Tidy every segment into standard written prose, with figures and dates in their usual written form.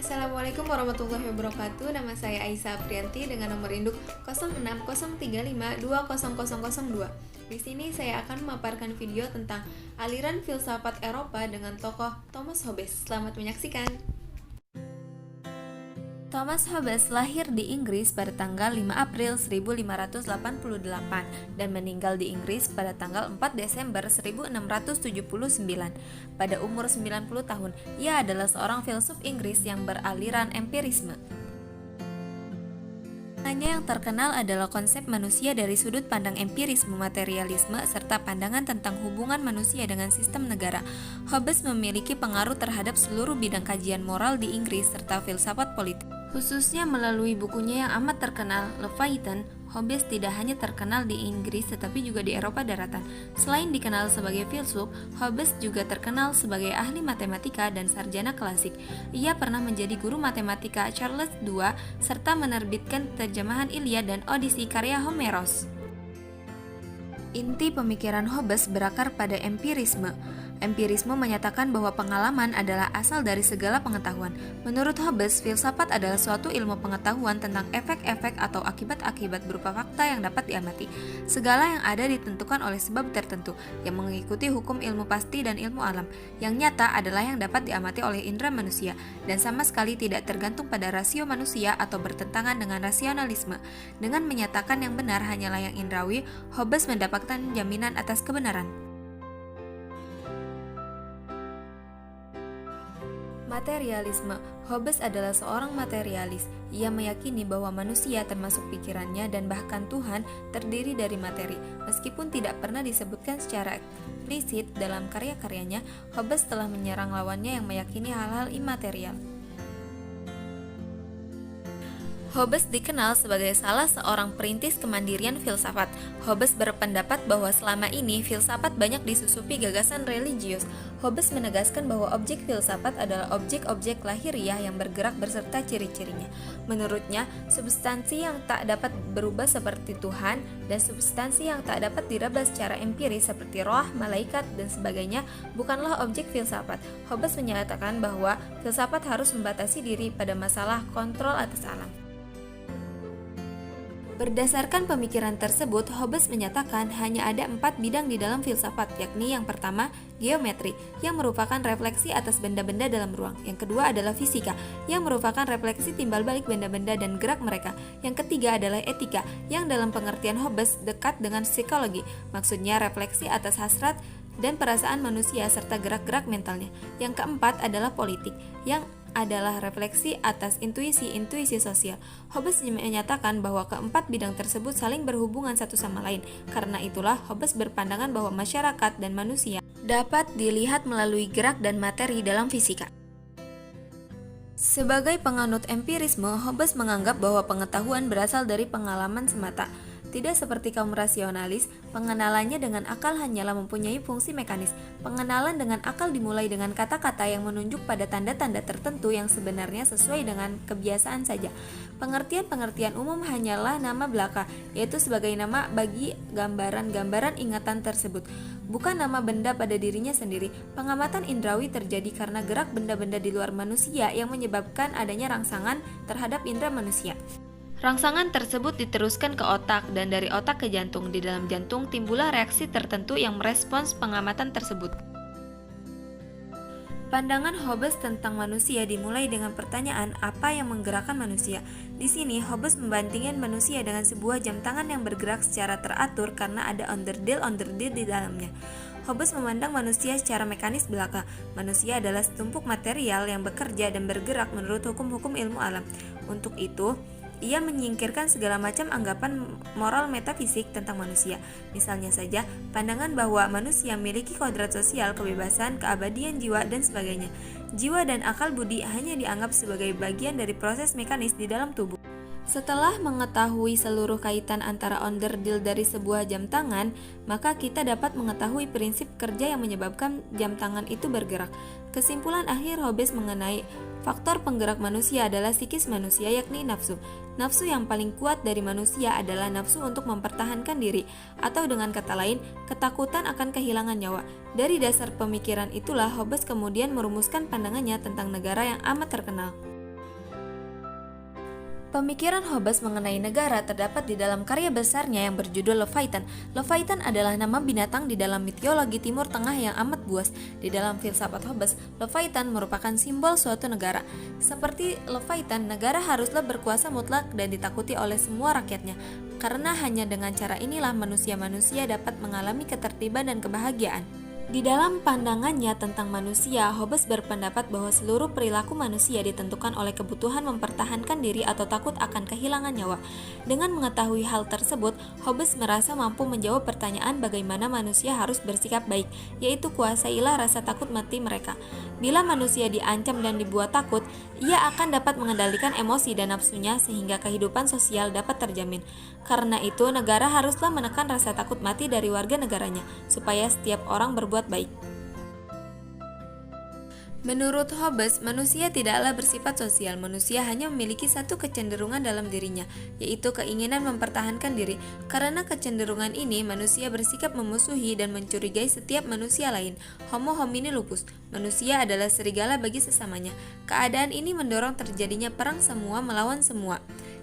Assalamualaikum warahmatullahi wabarakatuh. Nama saya Aisyah Aprianti dengan nomor induk 0603520002. Di sini saya akan memaparkan video tentang aliran filsafat Eropa dengan tokoh Thomas Hobbes. Selamat menyaksikan. Thomas Hobbes lahir di Inggris pada tanggal 5 April 1588 dan meninggal di Inggris pada tanggal 4 Desember 1679. Pada umur 90 tahun, ia adalah seorang filsuf Inggris yang beraliran empirisme. Hanya yang terkenal adalah konsep manusia dari sudut pandang empirisme materialisme serta pandangan tentang hubungan manusia dengan sistem negara. Hobbes memiliki pengaruh terhadap seluruh bidang kajian moral di Inggris serta filsafat politik. Khususnya melalui bukunya yang amat terkenal, Leviathan, Hobbes tidak hanya terkenal di Inggris tetapi juga di Eropa daratan. Selain dikenal sebagai filsuf, Hobbes juga terkenal sebagai ahli matematika dan sarjana klasik. Ia pernah menjadi guru matematika Charles II serta menerbitkan terjemahan Iliad dan Odyssey karya Homeros. Inti pemikiran Hobbes berakar pada empirisme. Empirisme menyatakan bahwa pengalaman adalah asal dari segala pengetahuan. Menurut Hobbes, filsafat adalah suatu ilmu pengetahuan tentang efek-efek atau akibat-akibat berupa fakta yang dapat diamati. Segala yang ada ditentukan oleh sebab tertentu, yang mengikuti hukum ilmu pasti dan ilmu alam. Yang nyata adalah yang dapat diamati oleh indera manusia, dan sama sekali tidak tergantung pada rasio manusia atau bertentangan dengan rasionalisme. Dengan menyatakan yang benar hanyalah yang indrawi, Hobbes mendapatkan jaminan atas kebenaran. Materialisme. Hobbes adalah seorang materialis. Ia meyakini bahwa manusia termasuk pikirannya dan bahkan Tuhan terdiri dari materi. Meskipun tidak pernah disebutkan secara eksplisit dalam karya-karyanya, Hobbes telah menyerang lawannya yang meyakini hal-hal imaterial. Hobbes dikenal sebagai salah seorang perintis kemandirian filsafat. Hobbes berpendapat bahwa selama ini filsafat banyak disusupi gagasan religius. Hobbes menegaskan bahwa objek filsafat adalah objek-objek lahiriah yang bergerak beserta ciri-cirinya. Menurutnya, substansi yang tak dapat berubah seperti Tuhan dan substansi yang tak dapat diraba secara empiris seperti roh, malaikat, dan sebagainya bukanlah objek filsafat. Hobbes menyatakan bahwa filsafat harus membatasi diri pada masalah kontrol atas alam. Berdasarkan pemikiran tersebut, Hobbes menyatakan hanya ada 4 bidang di dalam filsafat, yakni yang pertama, geometri, yang merupakan refleksi atas benda-benda dalam ruang. Yang kedua adalah fisika, yang merupakan refleksi timbal balik benda-benda dan gerak mereka. Yang ketiga adalah etika, yang dalam pengertian Hobbes dekat dengan psikologi, maksudnya refleksi atas hasrat dan perasaan manusia serta gerak-gerak mentalnya. Yang keempat adalah politik, yang adalah refleksi atas intuisi sosial. Hobbes menyatakan bahwa keempat bidang tersebut saling berhubungan satu sama lain. Karena itulah Hobbes berpandangan bahwa masyarakat dan manusia dapat dilihat melalui gerak dan materi dalam fisika. Sebagai penganut empirisme, Hobbes menganggap bahwa pengetahuan berasal dari pengalaman semata. Tidak seperti kaum rasionalis, pengenalannya dengan akal hanyalah mempunyai fungsi mekanis. Pengenalan dengan akal dimulai dengan kata-kata yang menunjuk pada tanda-tanda tertentu yang sebenarnya sesuai dengan kebiasaan saja. Pengertian-pengertian umum hanyalah nama belaka, yaitu sebagai nama bagi gambaran-gambaran ingatan tersebut, bukan nama benda pada dirinya sendiri. Pengamatan indrawi terjadi karena gerak benda-benda di luar manusia yang menyebabkan adanya rangsangan terhadap indera manusia. Rangsangan tersebut diteruskan ke otak dan dari otak ke jantung. Di dalam jantung timbullah reaksi tertentu yang merespons pengamatan tersebut. Pandangan Hobbes tentang manusia dimulai dengan pertanyaan apa yang menggerakkan manusia. Di sini Hobbes membandingkan manusia dengan sebuah jam tangan yang bergerak secara teratur karena ada onderdil-onderdil di dalamnya. Hobbes memandang manusia secara mekanis belaka. Manusia adalah setumpuk material yang bekerja dan bergerak menurut hukum-hukum ilmu alam. Untuk itu, ia menyingkirkan segala macam anggapan moral metafisik tentang manusia. Misalnya saja, pandangan bahwa manusia memiliki kodrat sosial, kebebasan, keabadian jiwa, dan sebagainya. Jiwa dan akal budi hanya dianggap sebagai bagian dari proses mekanis di dalam tubuh. Setelah mengetahui seluruh kaitan antara onderdil dari sebuah jam tangan, maka kita dapat mengetahui prinsip kerja yang menyebabkan jam tangan itu bergerak. Kesimpulan akhir Hobbes mengenai faktor penggerak manusia adalah psikis manusia, yakni nafsu. Nafsu yang paling kuat dari manusia adalah nafsu untuk mempertahankan diri, atau dengan kata lain, ketakutan akan kehilangan nyawa. Dari dasar pemikiran itulah Hobbes kemudian merumuskan pandangannya tentang negara yang amat terkenal. Pemikiran Hobbes mengenai negara terdapat di dalam karya besarnya yang berjudul Leviathan. Leviathan adalah nama binatang di dalam mitologi Timur Tengah yang amat buas. Di dalam filsafat Hobbes, Leviathan merupakan simbol suatu negara. Seperti Leviathan, negara haruslah berkuasa mutlak dan ditakuti oleh semua rakyatnya. Karena hanya dengan cara inilah manusia-manusia dapat mengalami ketertiban dan kebahagiaan. Di dalam pandangannya tentang manusia, Hobbes berpendapat bahwa seluruh perilaku manusia ditentukan oleh kebutuhan mempertahankan diri atau takut akan kehilangan nyawa. Dengan mengetahui hal tersebut, Hobbes merasa mampu menjawab pertanyaan bagaimana manusia harus bersikap baik, yaitu kuasailah rasa takut mati mereka. Bila manusia diancam dan dibuat takut, ia akan dapat mengendalikan emosi dan nafsunya sehingga kehidupan sosial dapat terjamin. Karena itu, negara haruslah menekan rasa takut mati dari warga negaranya, supaya setiap orang berbuat baik. Menurut Hobbes, manusia tidaklah bersifat sosial. Manusia hanya memiliki satu kecenderungan dalam dirinya, yaitu keinginan mempertahankan diri. Karena kecenderungan ini, manusia bersikap memusuhi dan mencurigai setiap manusia lain. Homo homini lupus. Manusia adalah serigala bagi sesamanya. Keadaan ini mendorong terjadinya perang semua melawan semua.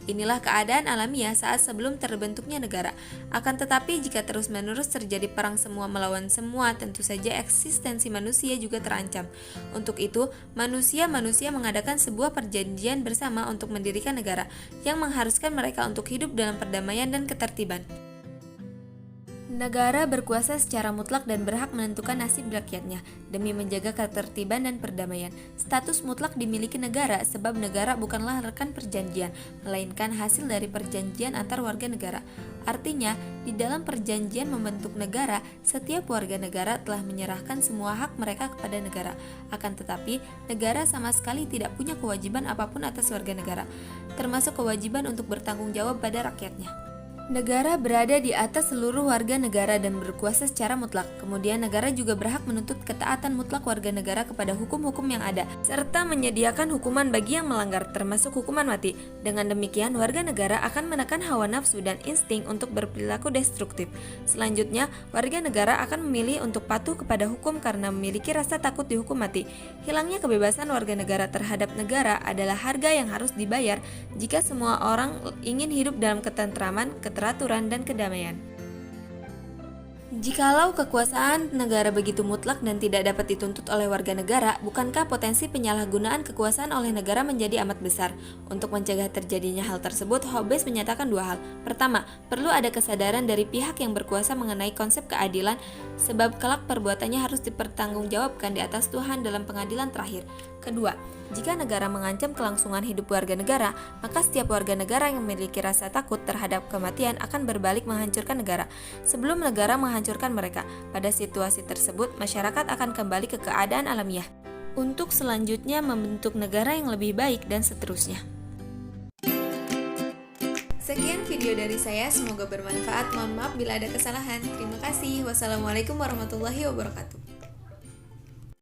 Inilah keadaan alamiah saat sebelum terbentuknya negara. Akan tetapi jika terus-menerus terjadi perang semua melawan semua, tentu saja eksistensi manusia juga terancam. Untuk itu, manusia mengadakan sebuah perjanjian bersama untuk mendirikan negara yang mengharuskan mereka untuk hidup dalam perdamaian dan ketertiban. Negara berkuasa secara mutlak dan berhak menentukan nasib rakyatnya demi menjaga ketertiban dan perdamaian. Status mutlak dimiliki negara sebab negara bukanlah rekan perjanjian, melainkan hasil dari perjanjian antar warga negara. Artinya, di dalam perjanjian membentuk negara, setiap warga negara telah menyerahkan semua hak mereka kepada negara. Akan tetapi, negara sama sekali tidak punya kewajiban apapun atas warga negara, termasuk kewajiban untuk bertanggung jawab pada rakyatnya. Negara berada di atas seluruh warga negara dan berkuasa secara mutlak. Kemudian negara juga berhak menuntut ketaatan mutlak warga negara kepada hukum-hukum yang ada, serta menyediakan hukuman bagi yang melanggar, termasuk hukuman mati. Dengan demikian, warga negara akan menekan hawa nafsu dan insting untuk berperilaku destruktif. Selanjutnya, warga negara akan memilih untuk patuh kepada hukum karena memiliki rasa takut dihukum mati. Hilangnya kebebasan warga negara terhadap negara adalah harga yang harus dibayar jika semua orang ingin hidup dalam ketentraman, keteraturan, dan kedamaian. Jikalau kekuasaan negara begitu mutlak dan tidak dapat dituntut oleh warga negara, bukankah potensi penyalahgunaan kekuasaan oleh negara menjadi amat besar? Untuk mencegah terjadinya hal tersebut, Hobbes menyatakan dua hal. Pertama, perlu ada kesadaran dari pihak yang berkuasa mengenai konsep keadilan, sebab kelak perbuatannya harus dipertanggungjawabkan di atas Tuhan dalam pengadilan terakhir. Kedua, jika negara mengancam kelangsungan hidup warga negara, maka setiap warga negara yang memiliki rasa takut terhadap kematian akan berbalik menghancurkan negara. Sebelum negara menghancurkan mereka, pada situasi tersebut masyarakat akan kembali ke keadaan alamiah untuk selanjutnya membentuk negara yang lebih baik dan seterusnya. Sekian video dari saya, semoga bermanfaat. Mohon maaf bila ada kesalahan. Terima kasih. Wassalamualaikum warahmatullahi wabarakatuh.